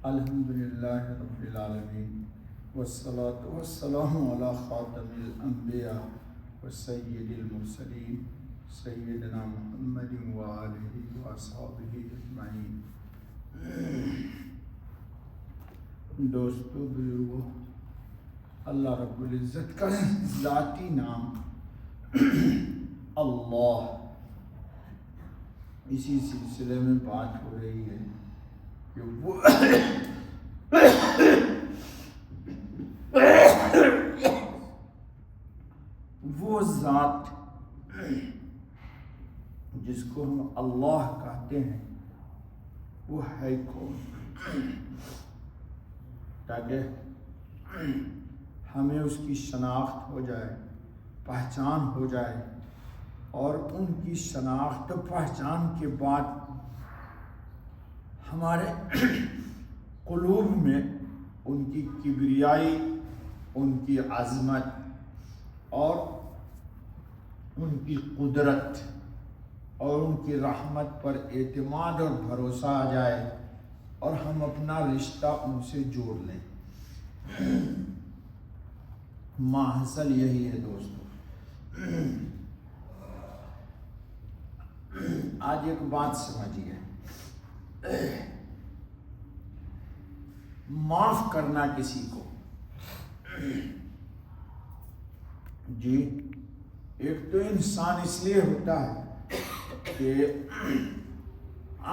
الحمدللہ رب العالمین والصلاة والسلام علی خاتم الانبیاء وسید المرسلین سیدنا محمد وآلہ واصحابہ اجمعین۔ دوستو، بزرگو، اللہ رب العزت کا ذاتی نام اللہ، اسی سلسلے میں بات ہو رہی ہے کہ وہ ذات جس کو ہم اللہ کہتے ہیں وہ ہے کون، تاکہ ہمیں اس کی شناخت ہو جائے، پہچان ہو جائے، اور ان کی شناخت و پہچان کے بعد ہمارے قلوب میں ان کی کبریائی، ان کی عظمت اور ان کی قدرت اور ان کی رحمت پر اعتماد اور بھروسہ آ جائے اور ہم اپنا رشتہ ان سے جوڑ لیں۔ ماحصل یہی ہے دوستو۔ آج ایک بات سمجھیے، معاف کرنا کسی کو، جی ایک تو انسان اس لیے ہوتا ہے کہ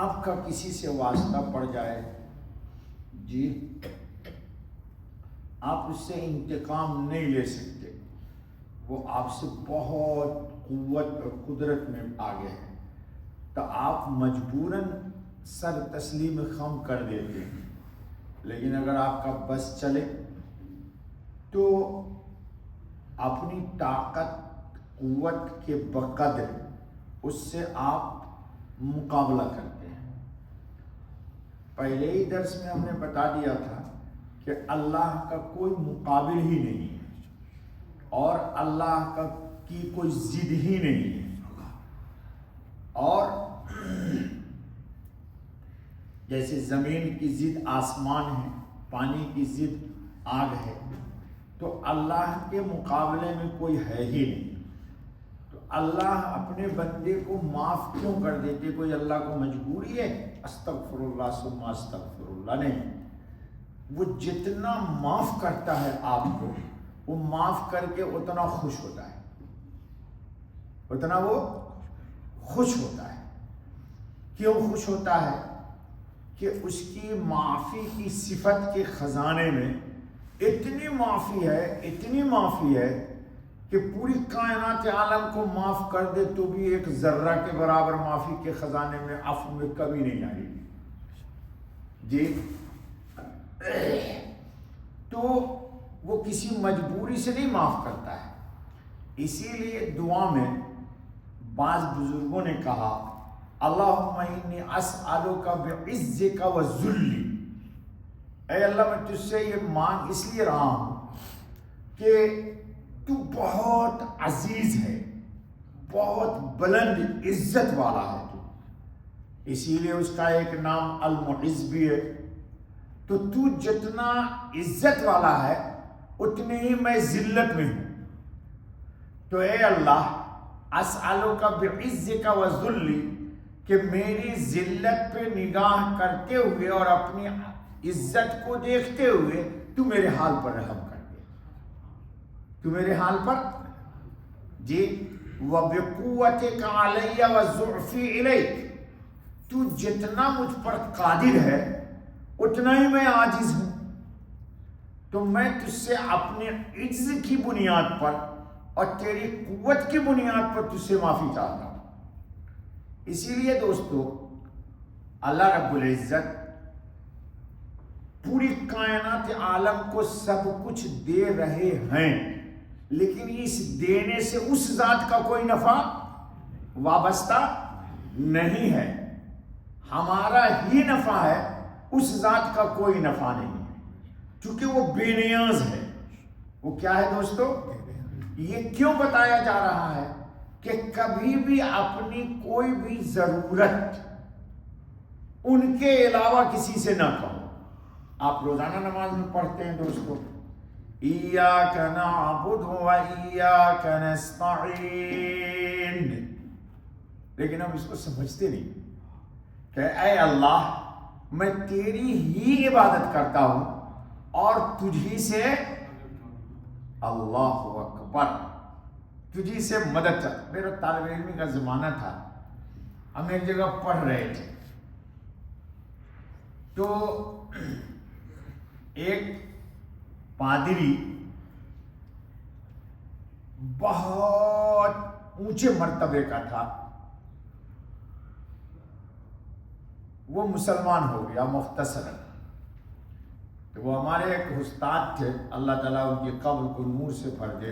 آپ کا کسی سے واسطہ پڑ جائے، جی آپ اس سے انتقام نہیں لے سکتے، وہ آپ سے بہت قوت اور قدرت میں آگے ہے، تو آپ مجبوراً سر تسلیم خم کر دیتے ہیں۔ لیکن اگر آپ کا بس چلے تو اپنی طاقت قوت کے بقدر اس سے آپ مقابلہ کرتے ہیں۔ پہلے ہی درس میں ہم نے بتا دیا تھا کہ اللہ کا کوئی مقابل ہی نہیں ہے اور اللہ کی کوئی ضد ہی نہیں ہے، اور جیسے زمین کی ضد آسمان ہے، پانی کی ضد آگ ہے، تو اللہ کے مقابلے میں کوئی ہے ہی نہیں۔ تو اللہ اپنے بندے کو معاف کیوں کر دیتے؟ کوئی اللہ کو مجبوری ہے؟ استغفر اللہ ثم استغفر اللہ نہیں۔ وہ جتنا معاف کرتا ہے آپ کو، وہ معاف کر کے اتنا خوش ہوتا ہے، اتنا وہ خوش ہوتا ہے۔ کیوں خوش ہوتا ہے؟ کہ اس کی معافی کی صفت کے خزانے میں اتنی معافی ہے، اتنی معافی ہے کہ پوری کائنات عالم کو معاف کر دے تو بھی ایک ذرہ کے برابر معافی کے خزانے میں عفو میں کمی نہیں آئے گی، جی۔ تو وہ کسی مجبوری سے نہیں معاف کرتا ہے۔ اسی لیے دعا میں بعض بزرگوں نے کہا، اللہم انی اسألک بعزک وذلی، اے اللہ میں تجھ سے یہ مانگ اس لیے رہا ہوں کہ تو بہت عزیز ہے، بہت بلند عزت والا ہے تو، اسی لیے اس کا ایک نام المعز بھی ہے۔ تو جتنا عزت والا ہے اتنی ہی میں ذلت میں ہوں، تو اے اللہ اسألک بعزک وذلی، کہ میری ذلت پہ نگاہ کرتے ہوئے اور اپنی عزت کو دیکھتے ہوئے تو میرے حال پر رحم کر دے، تو میرے حال پر، جی۔ وَبِقُوَّتِكَ عَلَيَّ وَضُعْفِي إِلَيْكَ، تو جتنا مجھ پر قادر ہے اتنا ہی میں عاجز ہوں، تو میں تجھ سے اپنے عجز کی بنیاد پر اور تیری قوت کی بنیاد پر تجھ سے معافی چاہتا ہوں۔ اسی لیے دوستو، اللہ رب العزت پوری کائنات عالم کو سب کچھ دے رہے ہیں، لیکن اس دینے سے اس ذات کا کوئی نفع وابستہ نہیں ہے، ہمارا ہی نفع ہے، اس ذات کا کوئی نفع نہیں ہے، چونکہ وہ بے نیاز ہے۔ وہ کیا ہے دوستو؟ یہ کیوں بتایا جا رہا ہے کہ کبھی بھی اپنی کوئی بھی ضرورت ان کے علاوہ کسی سے نہ کہو، آپ روزانہ نماز میں پڑھتے ہیں دوستو، ایاک نعبد و ایاک نستعین، لیکن ہم اس کو سمجھتے نہیں کہ اے اللہ میں تیری ہی عبادت کرتا ہوں اور تجھی سے، اللہ اکبر، تجھی سے مدد چاہتا۔ میرا طالب علمی کا زمانہ تھا، ہم ایک جگہ پڑھ رہے تھے، تو ایک پادری بہت اونچے مرتبے کا تھا، وہ مسلمان ہو گیا مختصراً۔ تو وہ ہمارے ایک استاد تھے، اللہ تعالیٰ ان کی قبر کو نور سے بھر دے،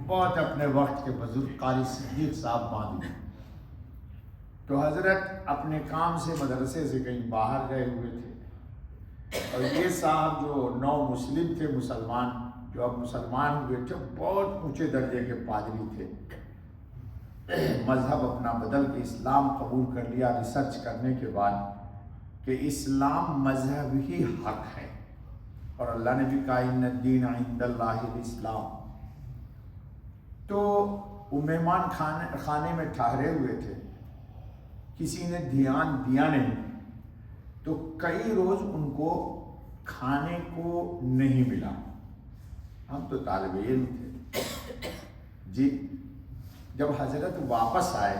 بہت اپنے وقت کے بزرگ قاری صدیق صاحب باندھی۔ تو حضرت اپنے کام سے مدرسے سے کہیں باہر گئے ہوئے تھے، اور یہ صاحب جو نو مسلم تھے، مسلمان جو اب مسلمان ہوئے تھے، بہت اونچے درجے کے پادری تھے، مذہب اپنا بدل کے اسلام قبول کر لیا ریسرچ کرنے کے بعد کہ اسلام مذہب ہی حق ہے، اور اللہ نے بھی کہا ان الدین عند اللہ الاسلام۔ تو وہ مہمان خانے میں ٹھہرے ہوئے تھے، کسی نے دھیان دیا نہیں، تو کئی روز ان کو کھانے کو نہیں ملا۔ ہم تو طالب علم تھے جی، جب حضرت واپس آئے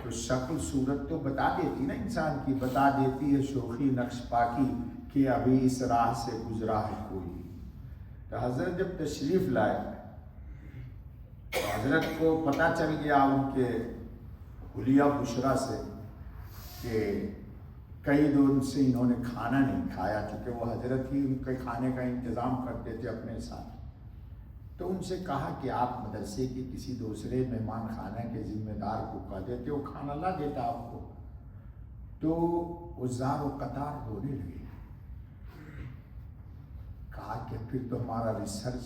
تو شکل صورت تو بتا دیتی نا انسان کی، بتا دیتی ہے شوخی نقش پاکی کہ ابھی اس راہ سے گزرا ہے کوئی۔ تو حضرت جب تشریف لائے تو حضرت کو پتہ چل گیا ان کے حلیہ بشرا سے کہ کئی دن سے انہوں نے کھانا نہیں کھایا، چونکہ وہ حضرت ہی ان کے کھانے کا انتظام کرتے تھے اپنے ساتھ۔ تو ان سے کہا کہ آپ مدرسے کے کسی دوسرے مہمان خانہ کے ذمہ دار کو کہہ دیتے، وہ کھانا لا دیتا آپ کو۔ تو وہ زار و قطار رونے لگے، کہا کہ پھر تو ہمارا ریسرچ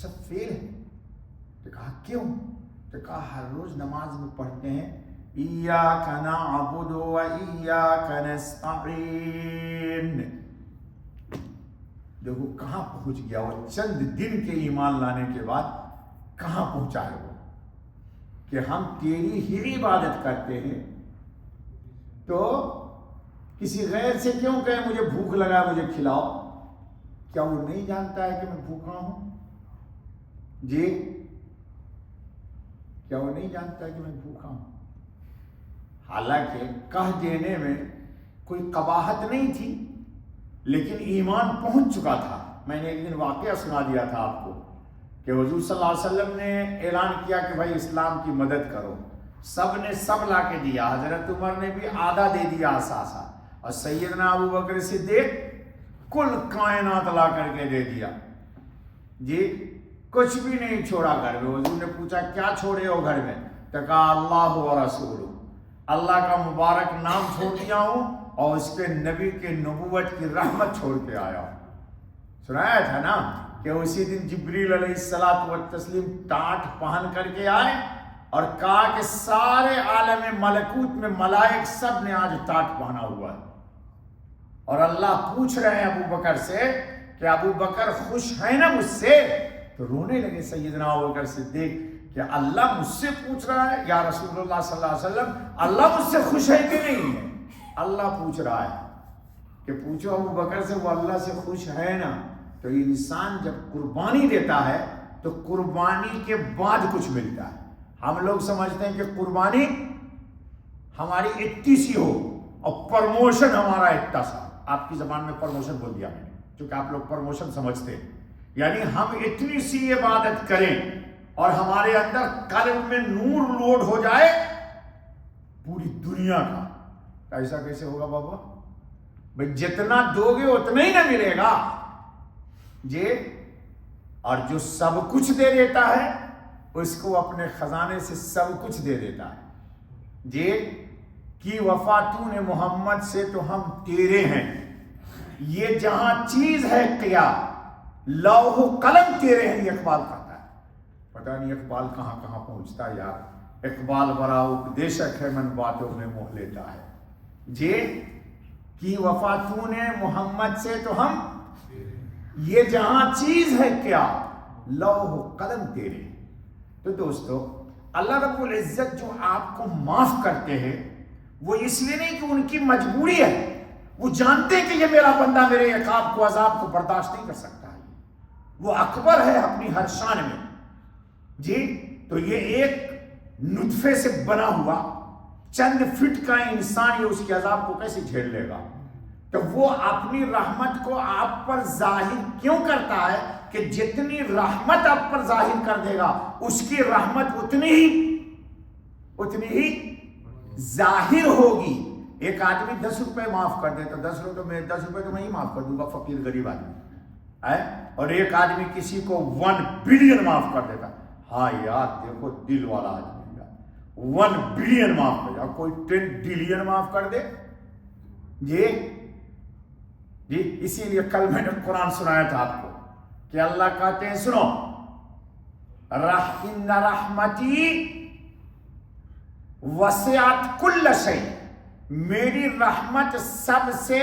سب فیل ہے۔ تو کہا کیوں؟ تو کہا ہر روز نماز میں پڑھتے ہیں ایاک نعبد و ایاک نستعین، دیکھو کہاں پہنچ گیا وہ، چند دن کے ایمان لانے کے بعد کہاں پہنچا ہے وہ، کہ ہم تیری ہی عبادت کرتے ہیں، تو کسی غیر سے کیوں کہے مجھے بھوک لگا مجھے کھلاؤ؟ کیا وہ نہیں جانتا ہے کہ میں بھوکا ہوں؟ جی کیا وہ نہیں جانتا ہے کہ میں بھوکا ہوں؟ حالانکہ کہہ دینے میں کوئی قباحت نہیں تھی، لیکن ایمان پہنچ چکا تھا۔ میں نے ایک دن واقعہ سنا دیا تھا آپ کو کہ حضور صلی اللہ علیہ وسلم نے اعلان کیا کہ بھائی اسلام کی مدد کرو، سب نے سب لا کے دیا، حضرت عمر نے بھی آدھا دے دیا اثاثہ، اور سیدنا ابو بکر صدیق کل کائنات لا کر کے دے دیا جی، کچھ بھی نہیں چھوڑا گھر میں۔ حضور نے پوچھا کیا چھوڑے ہو گھر میں؟ تو کہا اللہ و رسول، اللہ کا مبارک نام چھوڑ دیا ہوں اور اس کے نبی کے نبوت کی رحمت چھوڑ کے آیا ہوں۔ سنایا تھا نا کہ اسی دن جبریل علیہ الصلوۃ والتسلیم ٹاٹ پہن کر کے آئے اور کہا کہ سارے عالم ملکوت میں ملائک سب نے آج ٹاٹ پہنا ہوا ہے، اور اللہ پوچھ رہے ہیں ابو بکر سے کہ ابو بکر خوش ہے نا مجھ سے؟ تو رونے لگے سیدنا ابو بکر صدیق کہ اللہ مجھ سے پوچھ رہا ہے یا رسول اللہ صلی اللہ علیہ وسلم، اللہ مجھ سے خوش ہے کہ نہیں ہے؟ اللہ پوچھ رہا ہے کہ پوچھو ابو بکر سے، وہ اللہ سے خوش ہے نا؟ تو انسان جب قربانی دیتا ہے تو قربانی کے بعد کچھ ملتا ہے۔ ہم لوگ سمجھتے ہیں کہ قربانی ہماری اتنی سی ہو اور پرموشن ہمارا اتنا سا، آپ کی زبان میں پرموشن بول دیا میں نے، چونکہ آپ لوگ پرموشن سمجھتے ہیں، یعنی ہم اتنی سی عبادت کریں اور ہمارے اندر قلب میں نور لوڈ ہو جائے پوری دنیا کا۔ ایسا کیسے ہوگا بابا؟ بھئی جتنا دو گے اتنا ہی نہ ملے گا جی، اور جو سب کچھ دے دیتا ہے اس کو اپنے خزانے سے سب کچھ دے دیتا ہے جی۔ کی وفا تو نے محمد سے تو ہم تیرے ہیں، یہ جہاں چیز ہے کیا لوح و قلم تیرے ہیں، یہ اقبال کہتا ہے۔ پتہ نہیں اقبال کہاں کہاں پہنچتا ہے یار، اقبال بڑا اپدیشک ہے، من باتوں میں موہ لیتا ہے جی۔ کی وفا تو نے محمد سے تو ہم، یہ جہاں چیز ہے کیا، لوح قلم تیرے. تو دوستو اللہ رب العزت جو آپ کو معاف کرتے ہیں وہ اس لیے نہیں کہ ان کی مجبوری ہے، وہ جانتے کہ یہ میرا بندہ میرے عقاب کو عذاب کو برداشت نہیں کر سکتا ہے، وہ اکبر ہے اپنی ہر شان میں جی. تو یہ ایک نطفے سے بنا ہوا چند فٹ کا انسان یہ اس کے عذاب کو کیسے جھیل لے گا؟ تو وہ اپنی رحمت کو آپ پر ظاہر کیوں کرتا ہے کہ جتنی رحمت آپ پر ظاہر کر دے گا اس کی رحمت اتنی ہی ظاہر ہوگی. ایک آدمی 10 روپے معاف کر دے تو 10 روپے تو میں ہی معاف کر دوں گا، فقیر غریب آدمی ہے. اور ایک آدمی کسی کو 1 بلین معاف کر دیتا، ہاں یار دیکھو دل والا آدمی، 1 بلین معاف کر دے. کوئی 10 بلین معاف کر دے جی. اسی لیے کل میں نے قرآن سنایا تھا آپ کو کہ اللہ کہتے ہیں سنو، ان رحمتی وسعت کل شیء، میری رحمت سب سے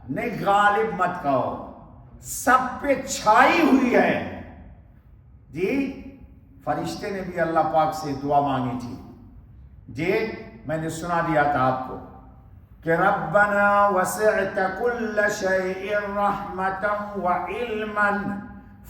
نہیں، غالب مت کہو، سب پہ چھائی ہوئی ہے جی. فرشتے نے بھی اللہ پاک سے دعا مانگی تھی جی. میں نے سنا دیا تھا آپ کو کہ ربنا وسعت كل شيء رحمة وعلما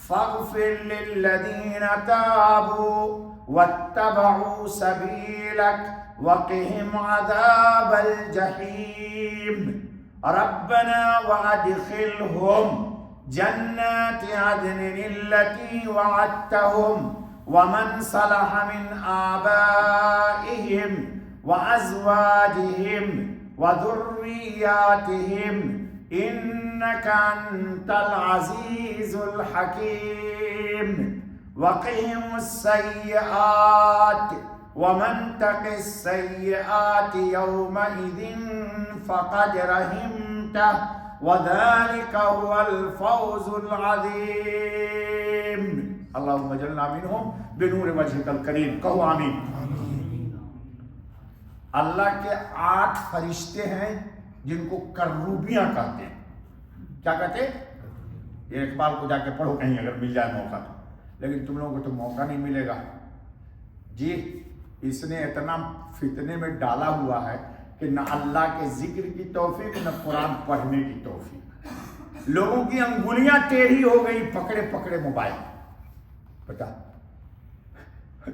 فاغفر للذين تابوا واتبعوا سبيلك وقهم عذاب الجحيم ربنا وادخلهم جنات عدن التي وعدتهم ومن صلح من آبائهم وأزواجهم وذرياتهم إنك أنت العزيز الحكيم وقهم السيئات ومن تق السيئات يومئذ فقد رحمته وذلك هو الفوز العظيم. اللهم اجعلنا منهم بنور وجهك الكريم. کہو آمین. اللہ کے 8 فرشتے ہیں جن کو کروبیاں کہتے ہیں. کیا کہتے ہیں؟ یہ اقبال کو جا کے پڑھو کہیں اگر مل جائے موقع تو، لیکن تم لوگوں کو تو موقع نہیں ملے گا جی. اس نے اتنا فتنے میں ڈالا ہوا ہے کہ نہ اللہ کے ذکر کی توفیق نہ قرآن پڑھنے کی توفیق. لوگوں کی انگلیاں ٹیڑھی ہو گئی پکڑے پکڑے موبائل. پتا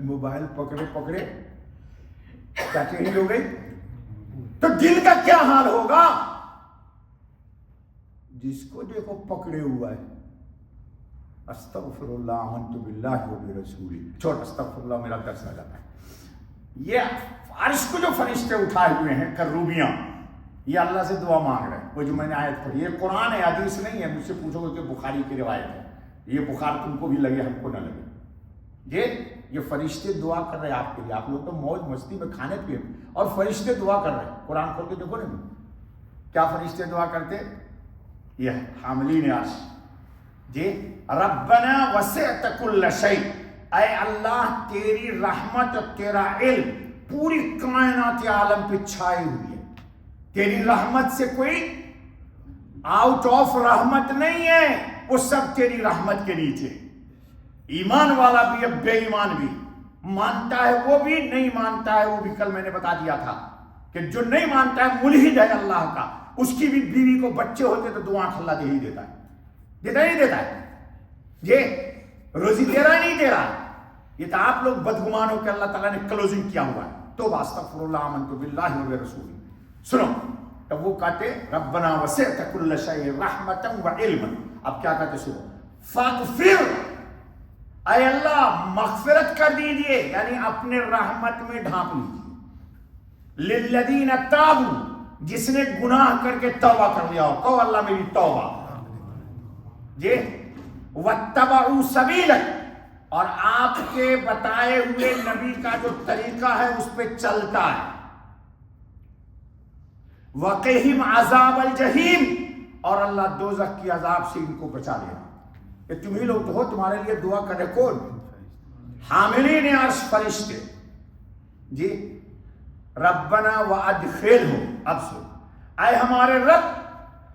موبائل پکڑے پکڑے کیا ٹیڑھی ہو گئی، تو دل کا کیا حال ہوگا؟ جس کو دیکھو پکڑے ہوا ہے. استغفر اللہ آمنت باللہ و برسولہ. چھوڑ استغفر اللہ، میرا درس آ جاتا ہے. یہ عرش کو جو فرشتے اٹھائے ہوئے ہیں کروبیاں، یہ اللہ سے دعا مانگ رہے ہیں. وہ جو میں نے آیت پڑھی، یہ قرآن ہے، حدیث نہیں ہے. مجھ سے پوچھو گے کہ بخاری کی روایت ہے. یہ بخار تم کو بھی لگے ہم کو نہ لگے. یہ فرشتے دعا کر رہے ہیں آپ کے لیے. آپ لوگ تو موج مستی میں کھانے پیے اور فرشتے دعا کر رہے ہیں. قرآن کھول کے دیکھو نا کیا فرشتے دعا کرتے. یہ حاملین عرش جی. ربنا وسعت کل شیء، اے اللہ تیری رحمت اور تیرا علم پوری کائنات عالم پہ چھائی ہوئی ہے. تیری رحمت سے کوئی آؤٹ آف رحمت نہیں ہے، وہ سب تیری رحمت کے نیچے. ایمان والا بھی اب بے ایمان بھی، مانتا ہے وہ بھی، نہیں مانتا ہے وہ بھی. کل میں نے بتا دیا تھا کہ جو نہیں مانتا ہے ملحد ہے اللہ کا، اس کی بھی بیوی کو بچے ہوتے تو دعا اللہ دے ہی دیتا ہے. دیتا نہیں دیتا ہے یہ روزی دے رہا نہیں دے رہا. یہ تو آپ لوگ بدگمان ہو کہ اللہ تعالیٰ نے کلوزنگ کیا ہوا ہے. تو استغفر اللہ آمنت باللہ و برسولہ. سنو تب وہ کہتے ربنا وسعت کل شیء رحمتا وعلما. اب کیا کہتے سنو، فاغفر، اے اللہ مغفرت کر دیجئے، یعنی اپنے رحمت میں ڈھانپ لیجئے. للذین تابوا، جس نے گناہ کر کے توبہ کر لیا ہو. کہو اللہ میری توبہ جی. واتبعوا سبیلک، اور آپ کے بتائے ہوئے نبی کا جو طریقہ ہے اس پہ چلتا ہے. وقہم عذاب الجحیم، اور اللہ دوزخ کی عذاب سے ان کو بچا لینا. کہ تم ہی لوگ تو ہو، تمہارے لیے دعا کرے کون؟ حاملین عرش فرشتے جی. ربنا وادخلہم، اب سن، اے ہمارے رب،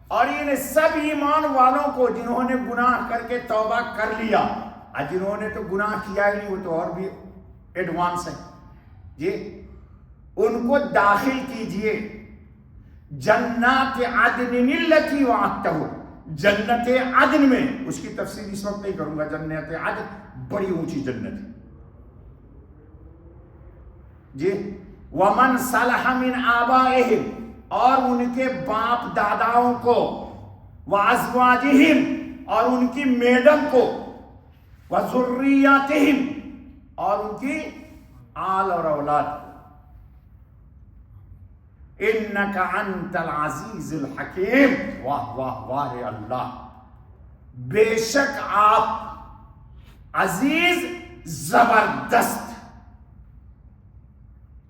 اور ان سب ایمان والوں کو جنہوں نے گناہ کر کے توبہ کر لیا، اور جنہوں نے تو گناہ کیا ہی نہیں وہ تو اور بھی ایڈوانس ہے جی، ان کو داخل کیجئے جنات عدن التی وعدتہم، جنت عدن میں، اس کی تفسیر اس وقت نہیں کروں گا، جنت عدن بڑی اونچی جنت ہے جی، ومن صلح من آبائہم، اور ان کے باپ داداؤں کو، وازواجہم، اور ان کی میڈم کو، وذریاتہم، اور ان کی آل اور اولاد کو، انک انت العزیز الحکیم، واہ واہ واہ اللہ، بے شک آپ عزیز زبردست،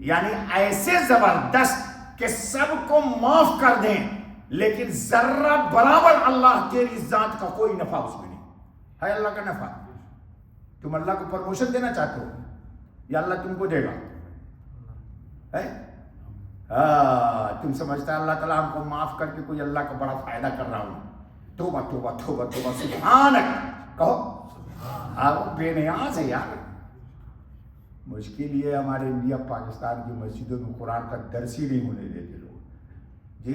یعنی ایسے زبردست کہ سب کو معاف کر دیں، لیکن ذرہ برابر اللہ تیری ذات کا کوئی نفع اس میں نہیں ہے۔ اللہ کا نفع، تم اللہ کو پروموشن دینا چاہتے ہو یا اللہ تم کو دے گا؟ تم سمجھتا ہے اللہ تعالیٰ ہم کو معاف کر کے کوئی اللہ کا بڑا فائدہ کر رہا ہوں؟ توبہ توبہ توبہ توبہ، سبحانک کہو، آپ بے نیاز ہے یار۔ مشکل یہ ہمارے انڈیا پاکستان کی مسجدوں میں قرآن کا درس ہی نہیں ہونے دیتے لوگ جی،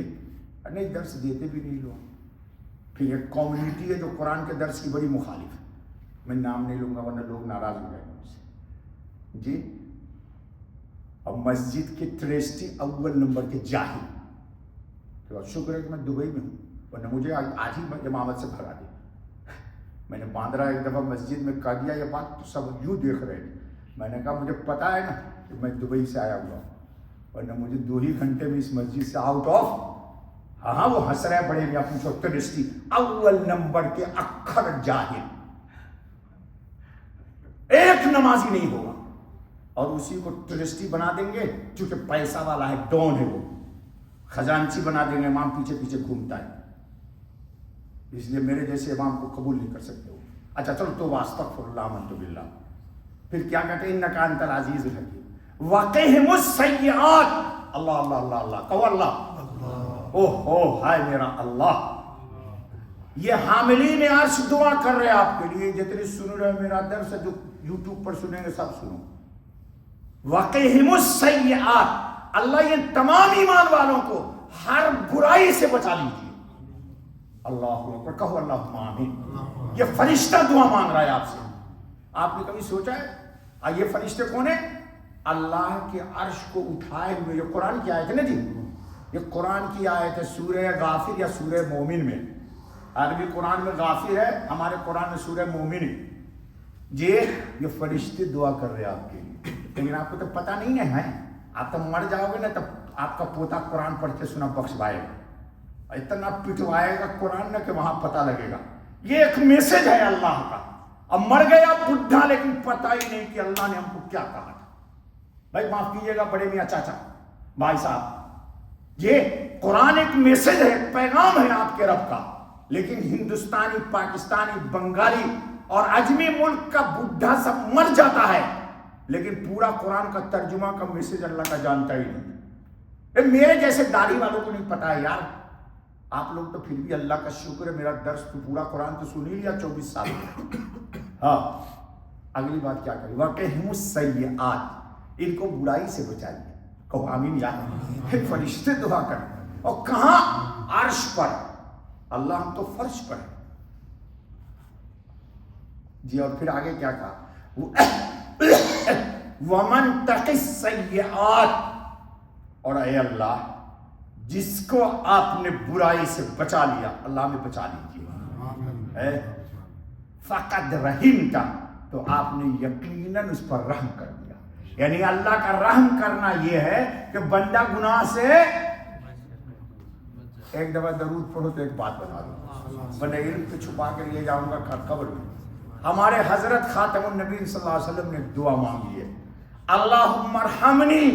نہیں درس دیتے بھی نہیں لوگ۔ پھر ایک کمیونٹی ہے جو قرآن کے درس کی بڑی مخالف ہے، میں نام نہیں لوں گا ورنہ لوگ ناراض ہو جائیں گے مجھ سے جی، اور مسجد کے ٹرسٹی اول نمبر کے جاہل، تو شکر ہے کہ میں دبئی میں ہوں ورنہ مجھے آج ہی امامت سے بھگا دیا۔ میں نے باندرا ایک دفعہ مسجد میں کہہ دیا یہ بات تو سب یوں دیکھ رہے تھے، میں نے کہا مجھے پتا ہے نا کہ میں دبئی سے آیا ہوا ہوں، ورنہ مجھے 2 ہی گھنٹے میں اس مسجد سے آؤٹ آف، ہاں وہ ہنس رہے بڑے میں پوچھو ٹرسٹی اول نمبر کے اکھر جاہل، ایک نمازی نہیں ہوگا، اور اسی کو ٹرسٹی بنا دیں گے چونکہ پیسہ والا ہے، ڈون ہے، وہ خزانچی بنا دیں گے، امام پیچھے پیچھے گھومتا ہے، اس لیے میرے جیسے امام کو قبول نہیں کر سکتے ہو۔ اچھا چلو تو استغفر اللہ منت باللہ، پھر کیا کہتے ہیں انک انت العزیز الحکیم وقہم السیئات، اللہ اللہ اللہ اللہ کہو اللہ، اوہ ہائے میرا اللہ، یہ حاملین عرش دعا کر رہے آپ کے لیے، جتنے سن رہے میرا درس جو یوٹیوب پر سنیں گے سب سنو، وقہم السیئات، اللہ یہ تمام ایمان والوں کو ہر برائی سے بچا لیجیے، اللہ اکبر کہو اللہم آمین۔ یہ فرشتہ دعا مانگ رہا ہے آپ سے، آپ نے کبھی سوچا ہے یہ فرشتے کون ہیں؟ اللہ کے عرش کو اٹھائے ہوئے، یہ قرآن کی آیت ہے نا جی، یہ قرآن کی آیت ہے سورہ غافر یا سورہ مومن میں، عربی قرآن میں غافر ہے، ہمارے قرآن میں سورہ مومن ہے جی، یہ فرشتے دعا کر رہے ہیں آپ کے لیے، لیکن آپ کو تو پتہ نہیں ہے، آپ تو مر جاؤ گے نا تب آپ کا پوتا قرآن پڑھ کے سنا بخشوائے گا، اتنا پٹوائے گا قرآن نہ کہ وہاں پتہ لگے گا، یہ ایک میسج ہے اللہ کا۔ اب مر گیا بڈھا لیکن پتہ ہی نہیں کہ اللہ نے ہم کو کیا کہا تھا۔ بھائی معاف کیجیے گا بڑے میاں چاچا بھائی صاحب، یہ قرآن ایک میسج ہے، ایک پیغام ہے آپ کے رب کا، لیکن ہندوستانی، پاکستانی، بنگالی اور اجمی ملک کا بڈھا سب مر جاتا ہے لیکن پورا قرآن کا ترجمہ کا میسج اللہ کا جانتا ہی نہیں۔ میرے جیسے داڑھی والوں کو نہیں پتا ہے یار، آپ لوگ تو پھر بھی اللہ کا شکر ہے، میرا درس تو پورا قرآن تو سن ہی لیا 24 سال میں۔ ہاں اگلی بات کیا کری، وقہم السیئات، ان کو برائی سے بچائیے، کہو آمین یار۔ فرشتے دعا کریں، اور کہاں؟ عرش پر، اللہ ہم تو فرش پر ہے جی، اور پھر آگے کیا کہا، وَمَن تَقِ السَّیِّئَاتِ، اور اے اللہ جس کو آپ نے برائی سے بچا لیا، اللہ میں بچا لیجیے، فَقَدْ رَحِمْتَ، تو آپ نے یقیناً اس پر رحم کر دیا۔ یعنی اللہ کا رحم کرنا یہ ہے کہ بندہ گناہ سے، ایک دفعہ درود پڑھو تو ایک بات بتا دوں، بندہ علم تو چھپا کے لے جاؤں گا قبر میں۔ ہمارے حضرت خاتم النبی صلی اللہ علیہ وسلم نے دعا مانگی ہے، اللہم ارحمنی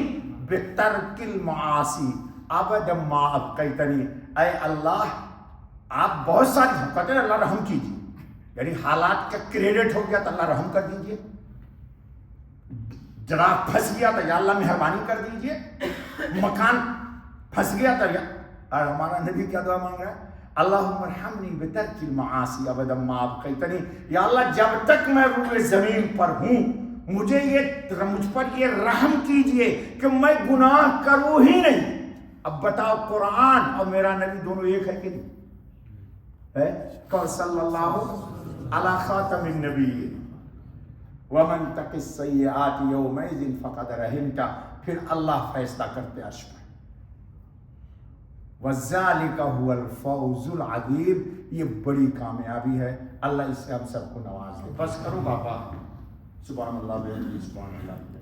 بترک المعاصی ابدا ما ابقیتنی، اے اللہ آپ بہت ساری کہتے ہیں اللہ رحم کیجیے، یعنی حالات کا کریڈٹ ہو گیا تو اللہ رحم کر دیجیے، ذرا پھنس گیا تو یا اللہ مہربانی کر دیجیے، مکان پھنس گیا تھا کیا؟ اور ہمارا نبی کیا دعا مانگ رہا ہے؟ اللہم ارحمنی بترک المعاصی ابدا ما ابقیتنی، یا اللہ جب تک میں روئے زمین پر ہوں مجھ پر یہ رحم کیجئے کہ میں گناہ کروں ہی نہیں۔ اب بتاؤ قرآن اور میرا نبی دونوں ایک ہے کہ نہیں ہے؟ کہ صلی اللہ علی خاتم النبی ومن تق السیئات یومئذ فقد رحمتہ، پھر اللہ فیصلہ کرتے عرش پر۔ وَذَلِكَ هُوَ الْفَوْزُ الْعَظِيمُ، یہ بڑی کامیابی ہے، اللہ اس سے ہم سب کو نواز دے۔ بس کرو بابا، سبحان اللہ، سبحان اللہ۔